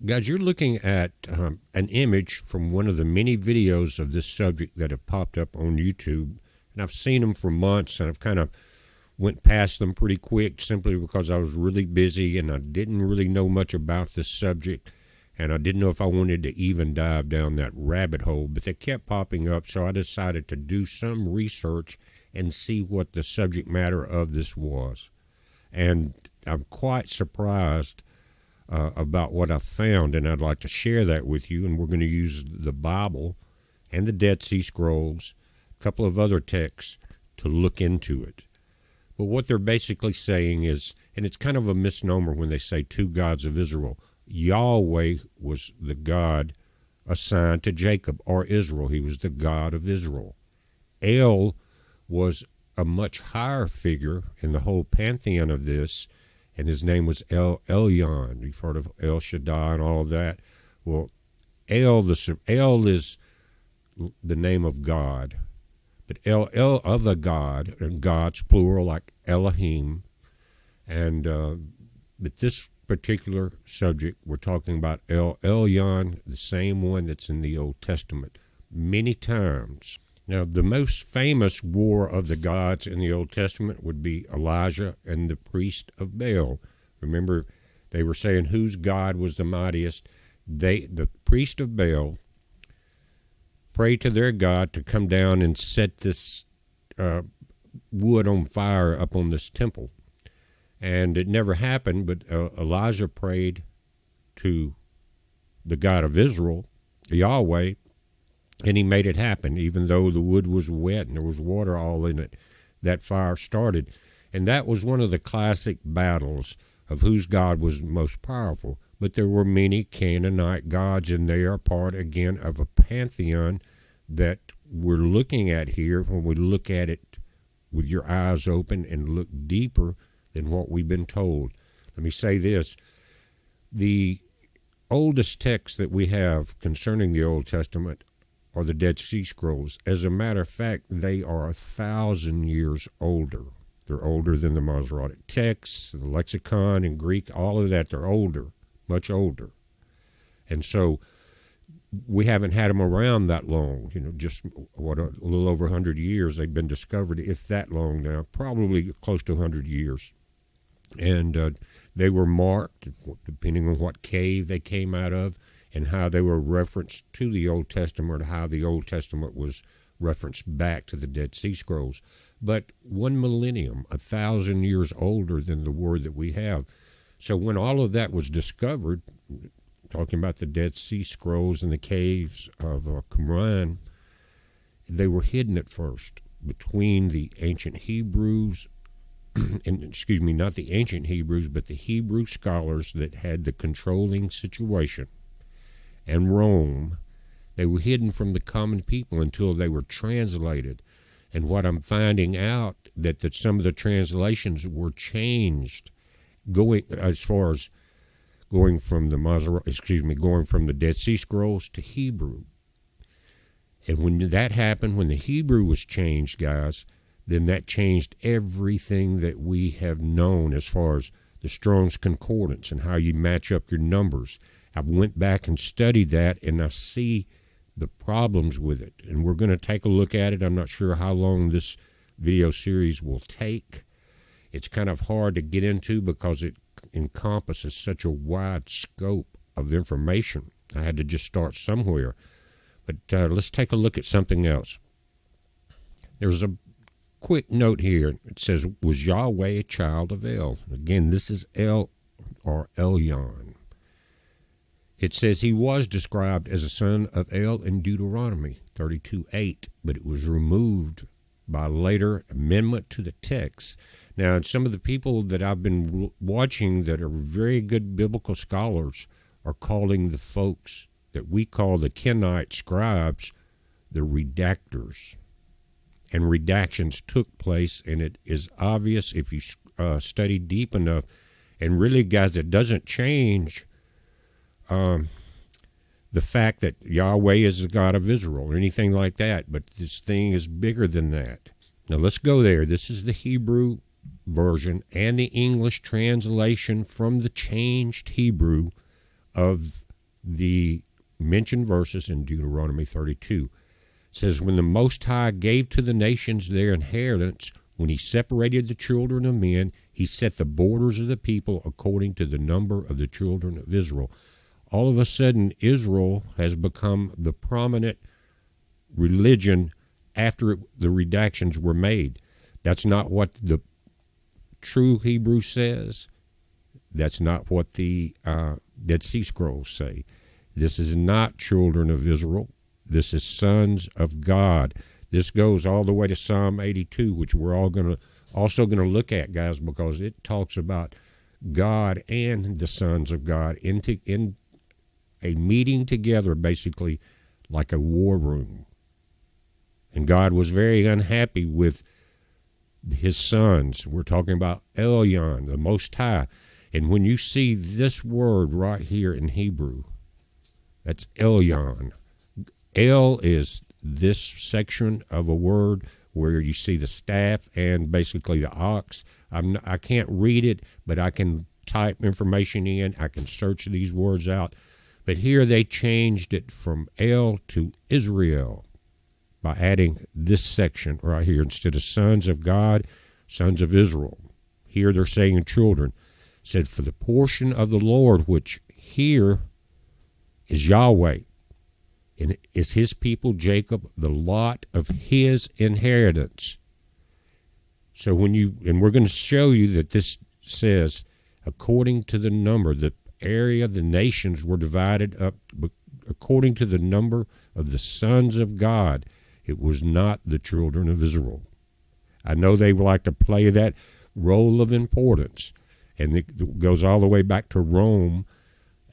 Guys, you're looking at an image from one of the many videos of this subject that have popped up on YouTube, and I've seen them for months, and I've kind of went past them pretty quick simply because I was really busy and I didn't really know much about this subject, and I didn't know if I wanted to even dive down that rabbit hole, but they kept popping up, so I decided to do some research and see what the subject matter of this was. And I'm quite surprised about what I found, and I'd like to share that with you. And we're going to use the Bible and the Dead Sea Scrolls, a couple of other texts to look into it. But what they're basically saying is, and it's kind of a misnomer when they say two gods of Israel. Yahweh was the God assigned to Jacob or Israel. He was the God of Israel. El was a much higher figure in the whole pantheon of this, and his name was ELYON. You've heard of El Shaddai and all of that. Well, El is the name of God, but El of a God, and God's plural like Elohim, and but this particular subject we're talking about ELYON, the same one that's in the Old Testament many times. Now, the most famous war of the gods in the Old Testament would be Elijah and the priest of Baal. Remember, they were saying whose God was the mightiest. The priest of Baal prayed to their God to come down and set this wood on fire up on this temple. And it never happened, but Elijah prayed to the God of Israel, Yahweh, and he made it happen. Even though the wood was wet and there was water all in it, that fire started. And that was one of the classic battles of whose God was most powerful. But there were many Canaanite gods, and they are part, again, of a pantheon that we're looking at here when we look at it with your eyes open and look deeper than what we've been told. Let me say this. The oldest text that we have concerning the Old Testament are the Dead Sea Scrolls. As a matter of fact, they are 1,000 years older. They're older than the Masoretic texts, the lexicon in Greek, all of that. They're older, much older. And so we haven't had them around that long, just a little over 100 years they've been discovered, if that long now, probably close to 100 years. And they were marked, depending on what cave they came out of, and how they were referenced to the Old Testament, or how the Old Testament was referenced back to the Dead Sea Scrolls. But 1 millennium, 1,000 years older than the word that we have. So when all of that was discovered, talking about the Dead Sea Scrolls and the caves of Qumran, they were hidden at first between the ancient Hebrews, and excuse me, not the ancient Hebrews, but the Hebrew scholars that had the controlling situation, and Rome. They were hidden from the common people until they were translated. And what I'm finding out, that some of the translations were changed, going from the Dead Sea Scrolls to Hebrew. And when that happened, when the Hebrew was changed, guys, then that changed everything that we have known as far as the Strong's Concordance and how you match up your numbers. I've went back and studied that, and I see the problems with it. And we're going to take a look at it. I'm not sure how long this video series will take. It's kind of hard to get into because it encompasses such a wide scope of information. I had to just start somewhere. But let's take a look at something else. There's a quick note here. It says, was Yahweh a child of El? Again, this is El, or Elyon. It says he was described as a son of El in Deuteronomy 32:8, but it was removed by later amendment to the text. Now, some of the people that I've been watching that are very good biblical scholars are calling the folks that we call the Kenite scribes the redactors. And redactions took place, and it is obvious if you study deep enough. And really, guys, it doesn't change the fact that Yahweh is the God of Israel or anything like that, but this thing is bigger than that. Now let's go there. This is the Hebrew version and the English translation from the changed Hebrew of the mentioned verses in Deuteronomy 32. It says, when the Most High gave to the nations their inheritance, when he separated the children of men, he set the borders of the people according to the number of the children of Israel. All of a sudden, Israel has become the prominent religion after the redactions were made. That's not what the true Hebrew says. That's not what the Dead Sea Scrolls say. This is not children of Israel. This is sons of God. This goes all the way to Psalm 82, which we're also going to look at, guys, because it talks about God and the sons of God in a meeting together, basically like a war room. And God was very unhappy with his sons. We're talking about Elion, the Most High. And when you see this word right here in Hebrew, that's Elyon. El is this section of a word where you see the staff and basically the ox. I can't read it, but I can type information in. I can search these words out. But here they changed it from El to Israel by adding this section right here. Instead of sons of God, sons of Israel. Here they're saying children. It said, for the portion of the Lord, which here is Yahweh, and is his people Jacob, the lot of his inheritance. So and we're going to show you that this says, according to the number, the area, the nations were divided up according to the number of the sons of God. It was not the children of Israel. I know they like to play that role of importance, and it goes all the way back to Rome,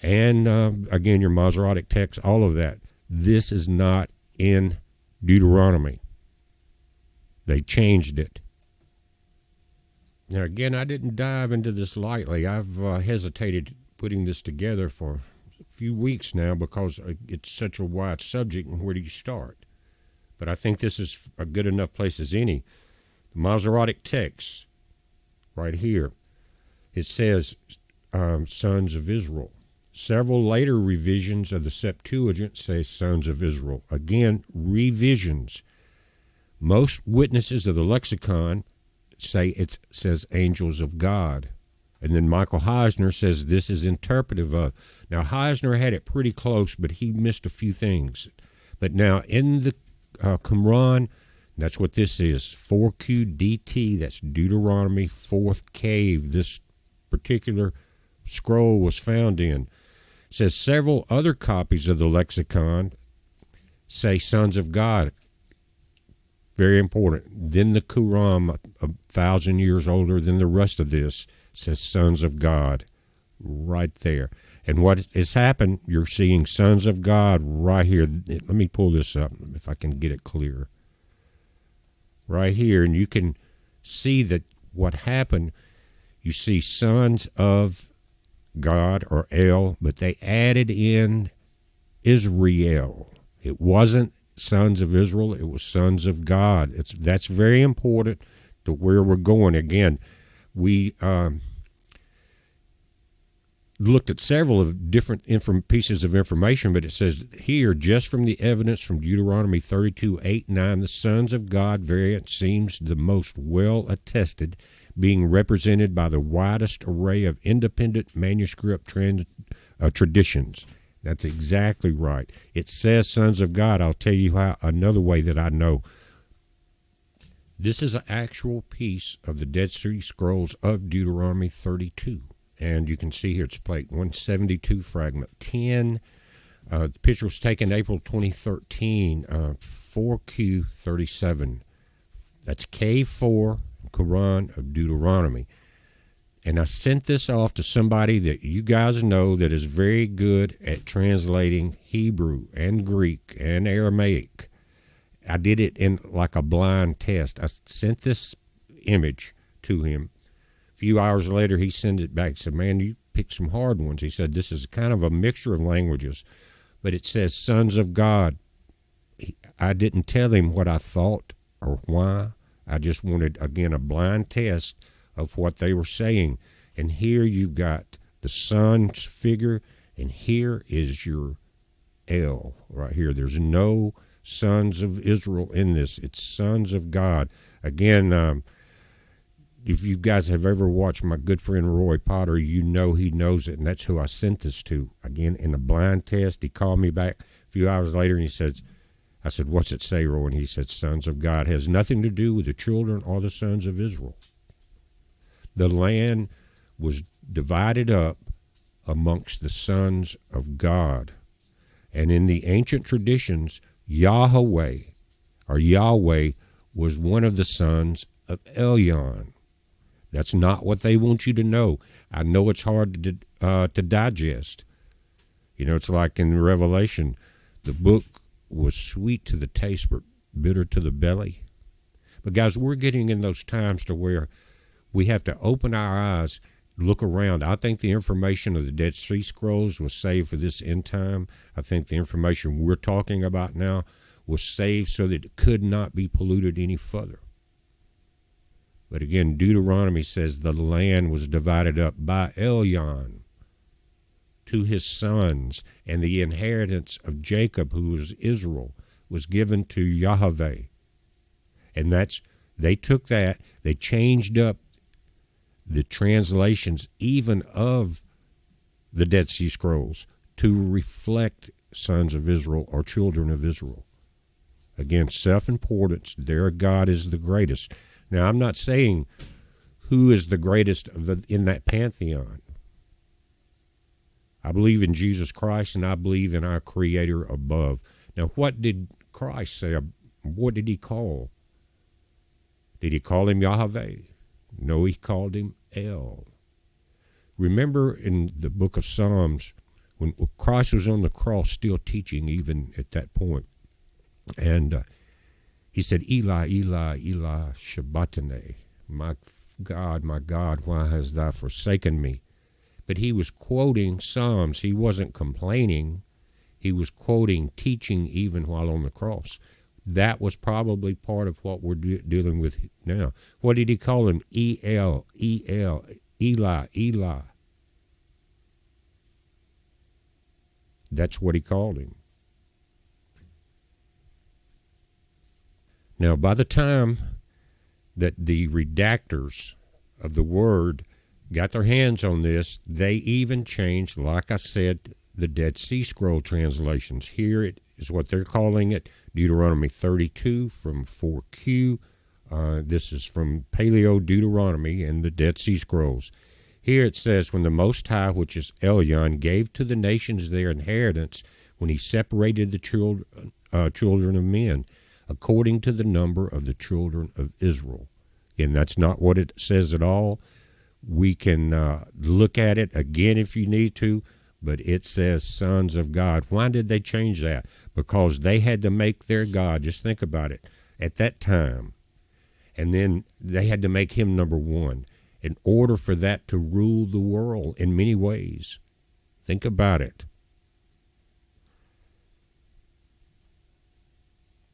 and again, your Masoretic text, all of that. This is not in Deuteronomy. They changed it. Now, again, I didn't dive into this lightly. I've hesitated putting this together for a few weeks now because it's such a wide subject, and where do you start? But I think this is a good enough place as any. The Masoretic text, right here, it says sons of Israel. Several later revisions of the Septuagint say sons of Israel. Again, revisions. Most witnesses of the lexicon say it says angels of God. And then Michael Heisner says this is interpretive of. Now, Heisner had it pretty close, but he missed a few things. But now, in the Qumran, that's what this is. 4QDT, that's Deuteronomy, fourth cave. This particular scroll was found in. It says several other copies of the lexicon say sons of God. Very important. Then the Quran, 1,000 years older than the rest of this, says sons of God right there. And what has happened, you're seeing sons of God right here. Let me pull this up if I can get it clear. Right here, and you can see that what happened, you see sons of God or El, but they added in Israel. It wasn't sons of Israel, it was sons of God. That's very important to where we're going. Again, we looked at several of different pieces of information, but it says here, just from the evidence from Deuteronomy 32:8-9, the sons of God variant seems the most well attested, being represented by the widest array of independent manuscript traditions. That's exactly right. It says sons of God. I'll tell you how another way that I know. This is an actual piece of the Dead Sea Scrolls of Deuteronomy 32. And you can see here it's plate 172, fragment 10. The picture was taken April 2013, 4Q37. That's K4, Quran of Deuteronomy. And I sent this off to somebody that you guys know that is very good at translating Hebrew and Greek and Aramaic. I did it in like a blind test. I sent this image to him. A few hours later, he sent it back and said, man, you picked some hard ones. He said, this is kind of a mixture of languages, but it says sons of God. I didn't tell him what I thought or why. I just wanted, again, a blind test of what they were saying. And here you've got the son's figure, And here is your El right here. There's no sons of Israel in this. It's sons of God. Again, if you guys have ever watched my good friend Roy Potter, you know he knows it, and that's who I sent this to. Again, in a blind test, he called me back a few hours later, and he said, I said, what's it say, Roy? And he said, sons of God. It has nothing to do with the children or the sons of Israel. The land was divided up amongst the sons of God. And in the ancient traditions, Yahweh was one of the sons of Elion. That's not what they want you to know. I know it's hard to digest. You know, it's like in Revelation, the book was sweet to the taste, but bitter to the belly. But guys, we're getting in those times to where we have to open our eyes, look around. I think the information of the Dead Sea Scrolls was saved for this end time. I think the information we're talking about now was saved so that it could not be polluted any further. But again, Deuteronomy says the land was divided up by Elion to his sons, and the inheritance of Jacob, who was Israel, was given to Yahweh. And they took that, they changed up the translations even of the Dead Sea Scrolls to reflect sons of Israel or children of Israel. Again, self-importance, their God is the greatest. Now, I'm not saying who is the greatest in that pantheon. I believe in Jesus Christ, and I believe in our Creator above. Now, what did Christ say? What did he call? Did he call him Yahweh? No, he called him El. Remember in the book of Psalms, when Christ was on the cross still teaching even at that point, and he said, Eli, Eli, Eli, Shabbatani, my God, why hast thou forsaken me? But he was quoting Psalms. He wasn't complaining. He was quoting, teaching even while on the cross. That was probably part of what we're dealing with now. What did he call him? El, El, Eli, Eli. That's what he called him. Now, by the time that the redactors of the Word got their hands on this, they even changed, like I said, the Dead Sea Scroll translations. Here it is what they're calling it, Deuteronomy 32 from 4Q. This is from Paleo Deuteronomy and the Dead Sea Scrolls. Here it says, when the Most High, which is Elion, gave to the nations their inheritance, when he separated the children of men, according to the number of the children of Israel. Again, that's not what it says at all. We can look at it again if you need to, but it says sons of God. Why did they change that? Because they had to make their God, just think about it, at that time. And then they had to make him number one in order for that to rule the world in many ways. Think about it.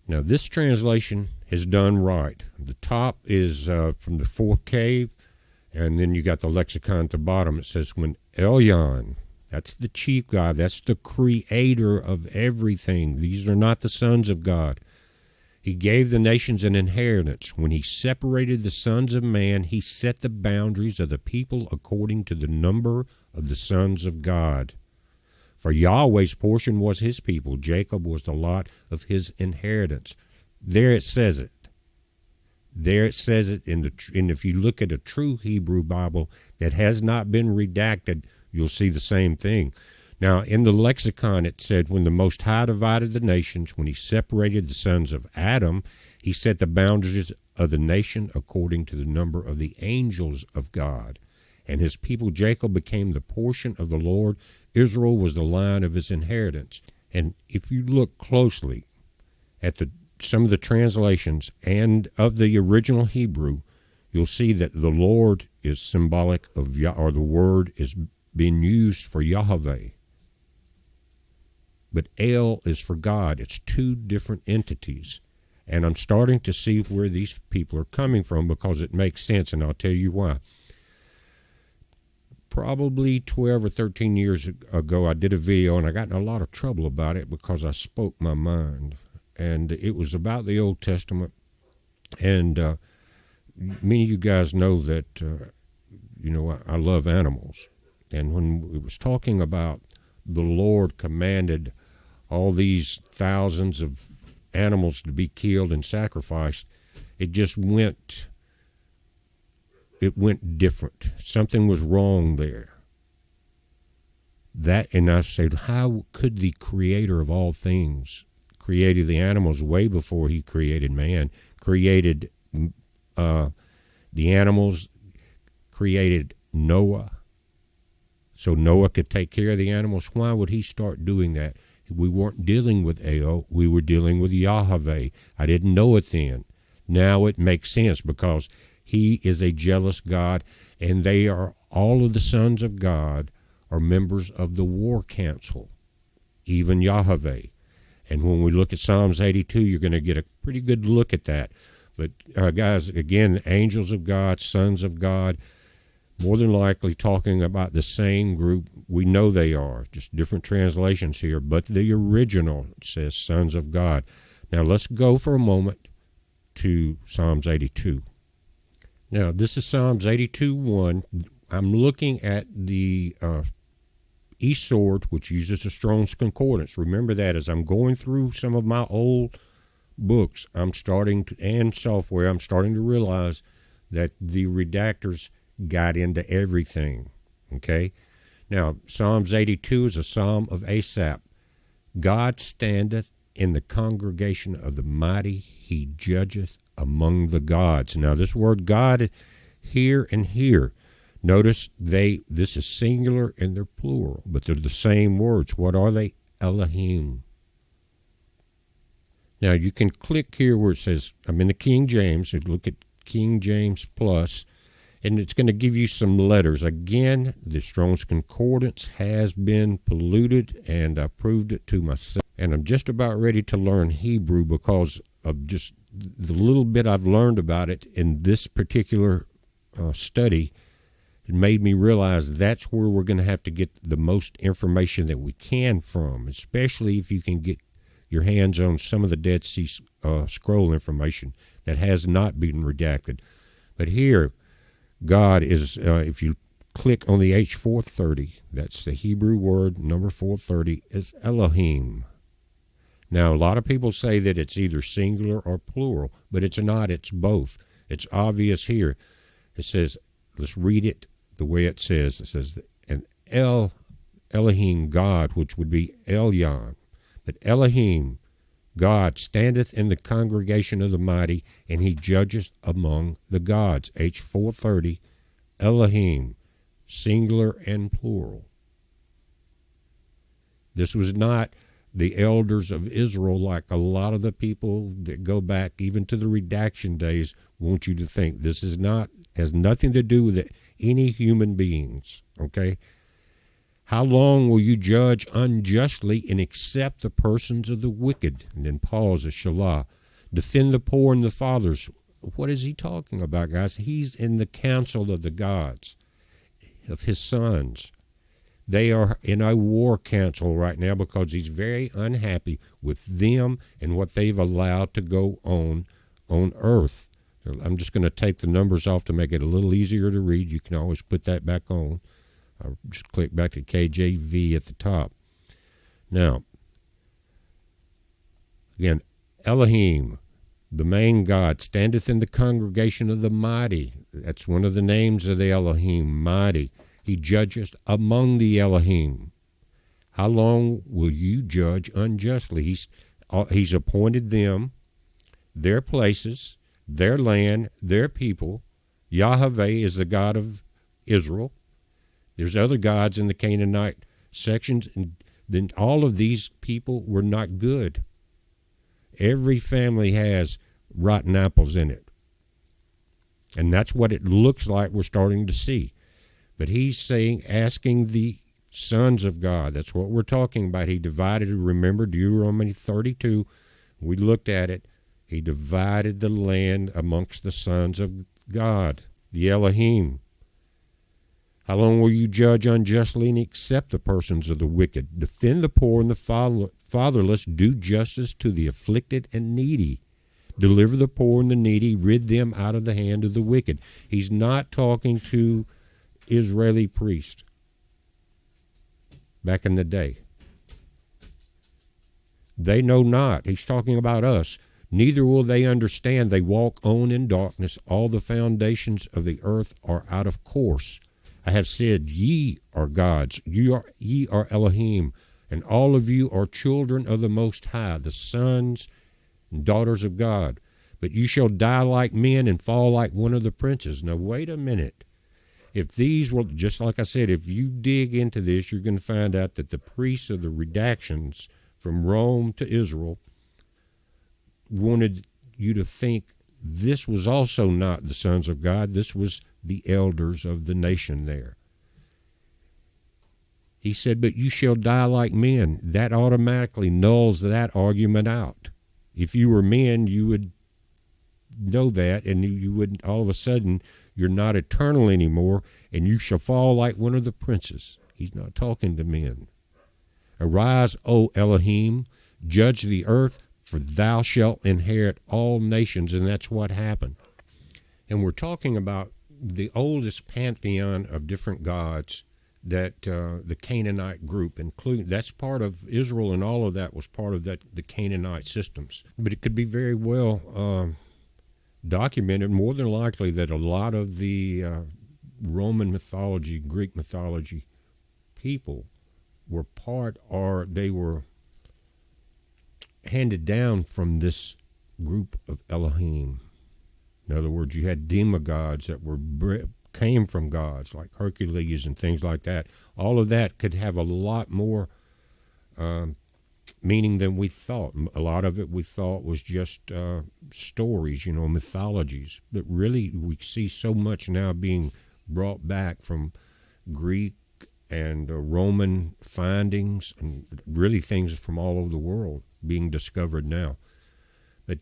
Now, this translation is done right. The top is from the fourth cave, and then you got the lexicon at the bottom. It says, when Elion, that's the chief God, that's the creator of everything. These are not the sons of God. He gave the nations an inheritance. When he separated the sons of man, he set the boundaries of the people according to the number of the sons of God. For Yahweh's portion was his people. Jacob was the lot of his inheritance. There it says it. There it says it. And if you look at a true Hebrew Bible that has not been redacted, you'll see the same thing. Now, in the lexicon, it said, when the Most High divided the nations, when he separated the sons of Adam, he set the boundaries of the nation according to the number of the angels of God. And his people Jacob became the portion of the Lord. Israel was the line of his inheritance. And if you look closely at some of the translations and of the original Hebrew, you'll see that the Lord is symbolic of or the word is being used for Yahweh. But El is for God. It's two different entities. And I'm starting to see where these people are coming from because it makes sense, and I'll tell you why. probably 12 or 13 years ago, I did a video, and I got in a lot of trouble about it because I spoke my mind. And it was about the Old Testament. And many of you guys know that, I love animals. And when it was talking about the Lord commanded all these thousands of animals to be killed and sacrificed, it went different. Something was wrong there. And I said, how could the creator of all things created the animals way before he created man, created the animals, created Noah, so Noah could take care of the animals? Why would he start doing that? We weren't dealing with El, we were dealing with Yahweh. I didn't know it then. Now it makes sense because he is a jealous God, and all of the sons of God are members of the war council, even Yahweh. And when we look at Psalms 82, you're going to get a pretty good look at that. But guys, again, angels of God, sons of God, more than likely talking about the same group. We know they are, just different translations here, but the original says sons of God. Now let's go for a moment to Psalms 82. Now, this is Psalms 82:1. I'm looking at the eSword, which uses the Strong's Concordance. Remember that as I'm going through some of my old books, and software, I'm starting to realize that the redactors got into everything. Okay? Now, Psalms 82 is a psalm of Asaph. God standeth in the congregation of the mighty, he judgeth among the gods. Now, this word God here and here, notice this is singular and they're plural, but they're the same words. What are they? Elohim. Now, you can click here where it says, I'm in the King James, so look at King James Plus, and it's going to give you some letters. Again, the Strong's Concordance has been polluted, and I proved it to myself. And I'm just about ready to learn Hebrew because of just the little bit I've learned about it in this particular study. It made me realize that's where we're going to have to get the most information that we can from, especially if you can get your hands on some of the Dead Sea Scroll information that has not been redacted. But here, God is, if you click on the H430, that's the Hebrew word, number 430, is Elohim. Now, a lot of people say that it's either singular or plural, but it's not, it's both. It's obvious here. It says, let's read it the way it says. It says, and Elohim, God, which would be Elion. But Elohim, God, standeth in the congregation of the mighty, and he judgeth among the gods. H430, Elohim, singular and plural. This was not the elders of Israel, like a lot of the people that go back even to the redaction days want you to think. This has nothing to do with any human beings, okay? How long will you judge unjustly and accept the persons of the wicked? And then pause, a Shalah. Defend the poor and the fathers. What is he talking about, guys? He's in the council of the gods, of his sons. They are in a war council right now because he's very unhappy with them and what they've allowed to go on earth. I'm just going to take the numbers off to make it a little easier to read. You can always put that back on. I'll just click back to KJV at the top. Now, again, Elohim, the main God, standeth in the congregation of the mighty. That's one of the names of the Elohim, mighty. He judgeth among the Elohim. How long will you judge unjustly? He's appointed them, their places, their land, their people. Yahweh is the God of Israel. There's other gods in the Canaanite sections, and then all of these people were not good. Every family has rotten apples in it. And that's what it looks like we're starting to see. But he's asking the sons of God. That's what we're talking about. He divided, remember Deuteronomy 32, we looked at it. He divided the land amongst the sons of God, the Elohim. How long will you judge unjustly and accept the persons of the wicked? Defend the poor and the fatherless. Do justice to the afflicted and needy. Deliver the poor and the needy. Rid them out of the hand of the wicked. He's not talking to Israeli priests back in the day. They know not. He's talking about us. Neither will they understand. They walk on in darkness. All the foundations of the earth are out of course. I have said, ye are gods. Ye are Elohim, and all of you are children of the Most High, the sons and daughters of God. But you shall die like men and fall like one of the princes. Now, wait a minute. If these were, just like I said, if you dig into this, you're going to find out that the priests of the redactions from Rome to Israel wanted you to think this was also not the sons of God. This was the elders of the nation there. He said, but you shall die like men. That automatically nulls that argument out. If you were men, you would know that, and you wouldn't, all of a sudden, you're not eternal anymore, and you shall fall like one of the princes. He's not talking to men. Arise, O Elohim, judge the earth, for thou shalt inherit all nations, and that's what happened. And we're talking about the oldest pantheon of different gods that the Canaanite group, including, that's part of Israel, and all of that was part of that the Canaanite systems. But it could be very well documented, more than likely, that a lot of the Roman mythology, Greek mythology people were part, or they were handed down from this group of Elohim. In other words, you had demigods that came from gods, like Hercules and things like that. All of that could have a lot more meaning than we thought. A lot of it we thought was just stories, mythologies. But really, we see so much now being brought back from Greek and Roman findings, and really things from all over the world being discovered now. But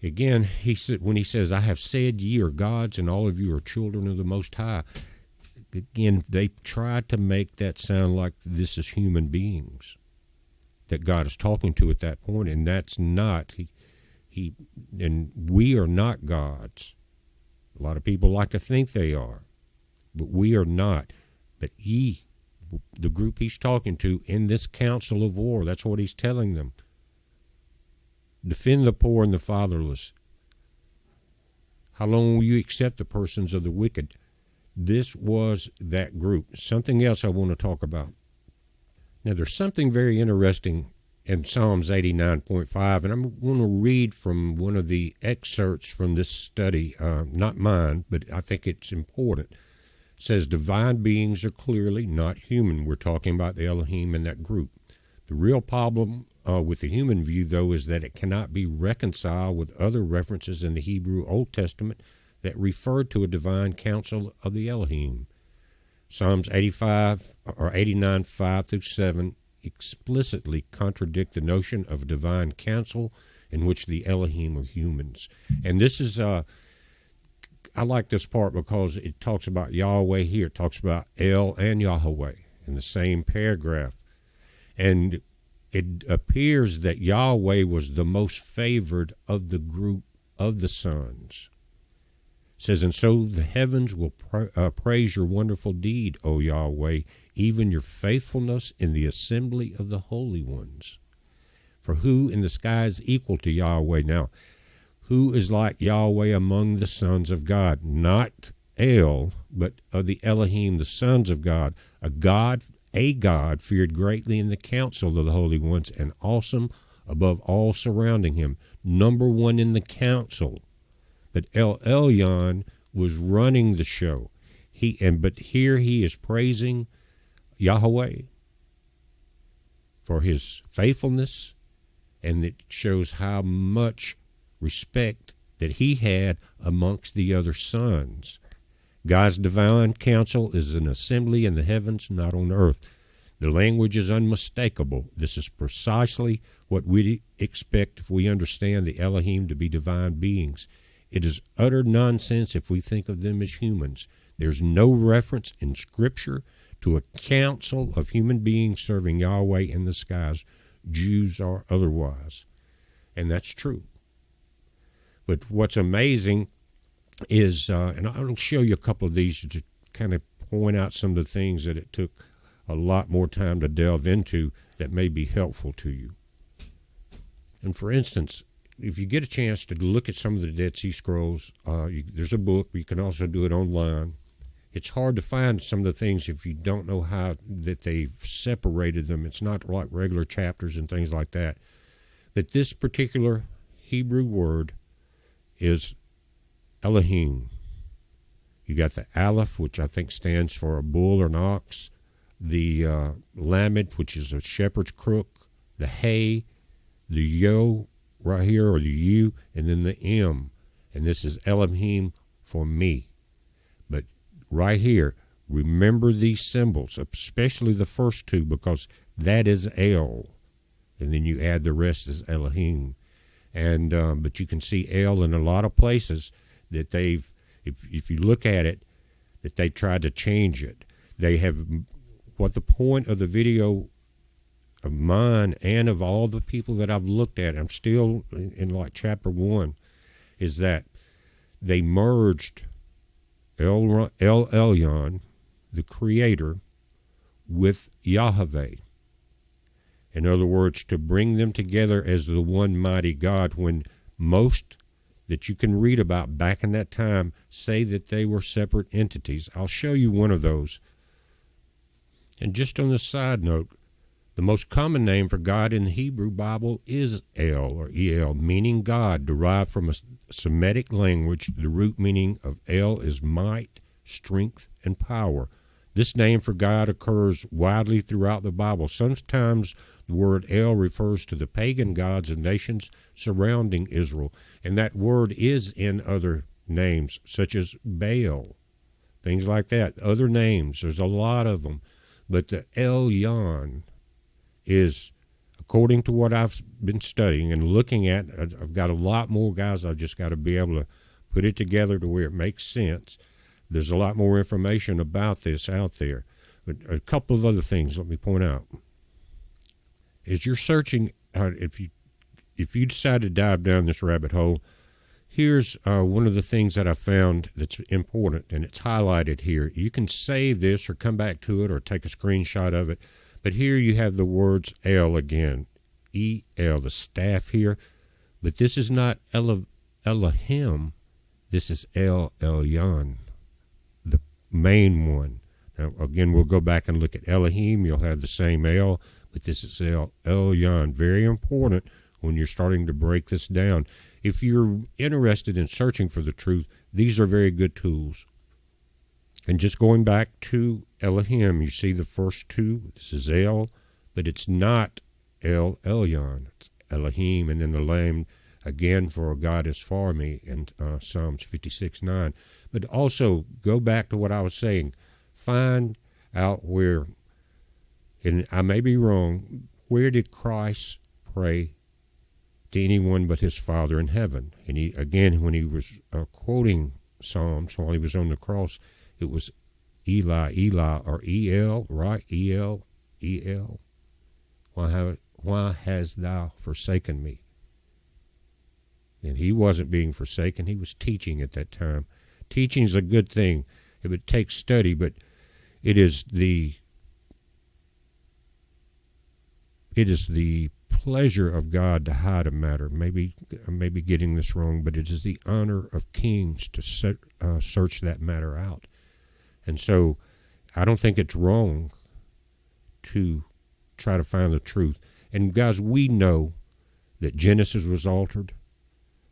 again, he said, when he says, I have said ye are gods and all of you are children of the Most High, again, they tried to make that sound like this is human beings that God is talking to at that point, and that's not. And we are not gods. A lot of people like to think they are, but we are not. But ye, the group he's talking to in this council of war, that's what he's telling them. Defend the poor and the fatherless. How long will you accept the persons of the wicked? This was that group. Something else I want to talk about. Now, there's something very interesting in Psalms 89.5, and I'm going to read from one of the excerpts from this study, not mine, but I think it's important. It says, divine beings are clearly not human. We're talking about the Elohim in that group. The real problem with the human view, though, is that it cannot be reconciled with other references in the Hebrew Old Testament that refer to a divine council of the Elohim. Psalms 85 or 89, 5 through 7 explicitly contradict the notion of a divine council in which the Elohim are humans. And this is, I like this part because it talks about Yahweh here. It talks about El and Yahweh in the same paragraph. And it appears that Yahweh was the most favored of the group of the sons. It says, and so the heavens will praise your wonderful deed, O Yahweh, even your faithfulness in the assembly of the holy ones. For who in the sky is equal to Yahweh? Now, who is like Yahweh among the sons of God? Not El, but of the Elohim, the sons of God. A God feared greatly in the council of the holy ones, and awesome above all surrounding him. Number one in the council. But Elion was running the show. But here he is praising Yahweh for his faithfulness, and it shows how much respect that he had amongst the other sons. God's divine counsel is an assembly in the heavens, not on earth. The language is unmistakable. This is precisely what we expect if we understand the Elohim to be divine beings. It is utter nonsense if we think of them as humans. There's no reference in Scripture to a council of human beings serving Yahweh in the skies, Jews or otherwise. And that's true. But what's amazing is, and I'll show you a couple of these to kind of point out some of the things that it took a lot more time to delve into that may be helpful to you. And for instance, if you get a chance to look at some of the Dead Sea Scrolls, there's a book. You can also do it online. It's hard to find some of the things if you don't know how that they've separated them. It's not like regular chapters and things like that. But this particular Hebrew word is Elohim. You got the Aleph, which I think stands for a bull or an ox, the Lamed, which is a shepherd's crook, the Hey, the Yo right here, or the U, and then the M. And this is Elohim for me. But right here, remember these symbols, especially the first two, because that is El. And then you add the rest as Elohim. And but you can see El in a lot of places that they've, if you look at it, that they tried to change it. They have, what the point of the video of mine and of all the people that I've looked at, I'm still in like chapter 1, is that they merged ELYON, the creator, with Yahweh. In other words, to bring them together as the one mighty God, when most that you can read about back in that time say that they were separate entities. I'll show you one of those. And just on the side note, the most common name for God in the Hebrew Bible is El, or El, meaning God, derived from a Semitic language. The root meaning of El is might, strength, and power. This name for God occurs widely throughout the Bible. Sometimes the word El refers to the pagan gods and nations surrounding Israel, and that word is in other names, such as Baal, things like that, other names. There's a lot of them. But the ELYON is, according to what I've been studying and looking at, I've got a lot more, guys. I've just got to be able to put it together to where it makes sense. There's a lot more information about this out there. But a couple of other things let me point out. As you're searching, if you decide to dive down this rabbit hole, here's one of the things that I found that's important, and it's highlighted here. You can save this or come back to it or take a screenshot of it. But here you have the words El again, E-L, the staff here. But this is not Elohim. This is ELYON, the main one. Now, again, we'll go back and look at Elohim. You'll have the same El, but this is ELYON. Very important when you're starting to break this down. If you're interested in searching for the truth, these are very good tools. And just going back to Elohim, you see the first two. This is El, but it's not ELYON. It's Elohim, and then the Lamb, again, for God is for me, in Psalms 56:9. But also, go back to what I was saying. Find out where, and I may be wrong, where did Christ pray to anyone but his Father in heaven? And he, again, when he was quoting Psalms while he was on the cross, it was Eli, Eli, or E-L, right? E-L, E-L. Why has thou forsaken me? And he wasn't being forsaken. He was teaching at that time. Teaching is a good thing. It takes study, but it is the pleasure of God to hide a matter. Maybe I may be getting this wrong, but it is the honor of kings to search that matter out. And so I don't think it's wrong to try to find the truth. And guys, we know that Genesis was altered.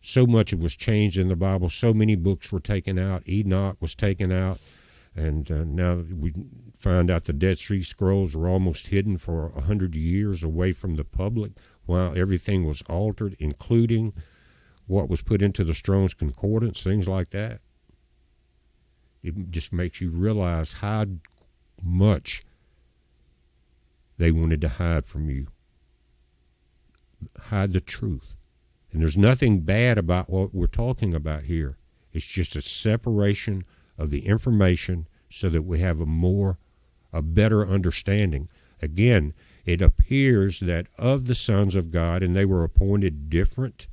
So much was changed in the Bible. So many books were taken out. Enoch was taken out. And now we find out the Dead Sea Scrolls were almost hidden for 100 years away from the public, while everything was altered, including what was put into the Strong's Concordance, things like that. It just makes you realize how much they wanted to hide from you. Hide the truth. And there's nothing bad about what we're talking about here. It's just a separation of the information so that we have a better understanding. Again, it appears that of the sons of God, and they were appointed different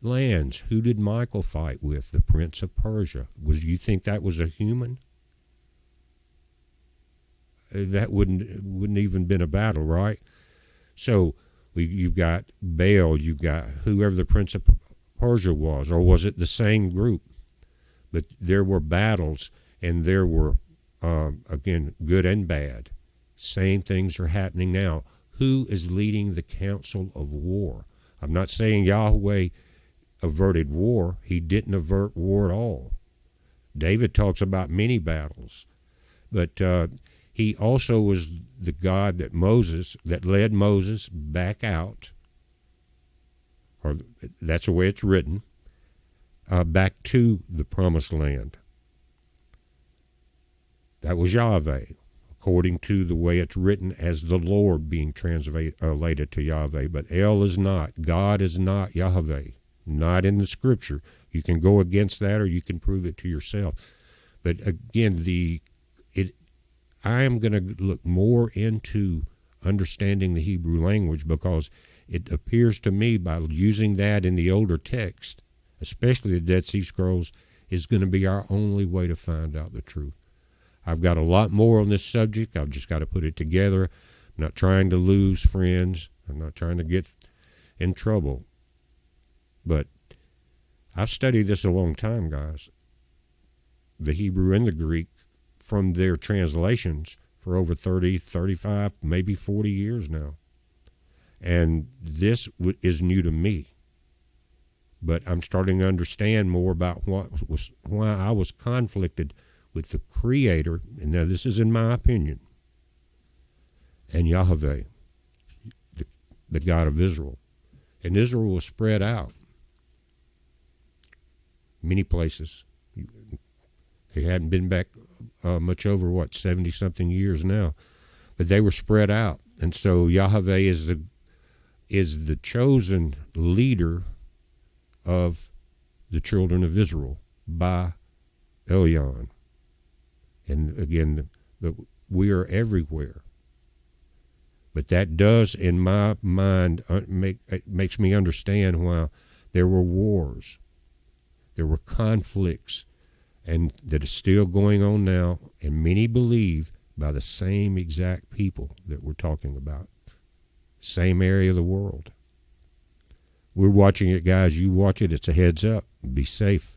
lands. Who did Michael fight with? The prince of Persia. You think that was a human? That wouldn't even been a battle, right? So you've got Baal, you've got whoever the prince of Persia was, or was it the same group? But there were battles, and there were, again, good and bad. Same things are happening now. Who is leading the council of war? I'm not saying Yahweh averted war. He didn't avert war at all. David talks about many battles. But he also was the God that led Moses back out, or that's the way it's written, back to the promised land. That was Yahweh, according to the way it's written as the Lord being translated to Yahweh. But El is not. God is not Yahweh, not in the Scripture. You can go against that, or you can prove it to yourself. But again, I am going to look more into understanding the Hebrew language, because it appears to me, by using that in the older text, especially the Dead Sea Scrolls, is going to be our only way to find out the truth. I've got a lot more on this subject. I've just got to put it together. I'm not trying to lose friends. I'm not trying to get in trouble. But I've studied this a long time, guys. The Hebrew and the Greek, from their translations, for over 30, 35, maybe 40 years now. And this is new to me. But I'm starting to understand more about why I was conflicted with the Creator, and now this is in my opinion, and Yahweh, the God of Israel. And Israel was spread out many places. They hadn't been back much over, 70-something years now. But they were spread out. And so Yahweh is the chosen leader of the children of Israel by ELYON. And again, we are everywhere. But that does, in my mind, makes me understand why there were wars, there were conflicts, and that is still going on now, and many believe by the same exact people that we're talking about, same area of the world. We're watching it, guys. You watch it. It's a heads up. Be safe.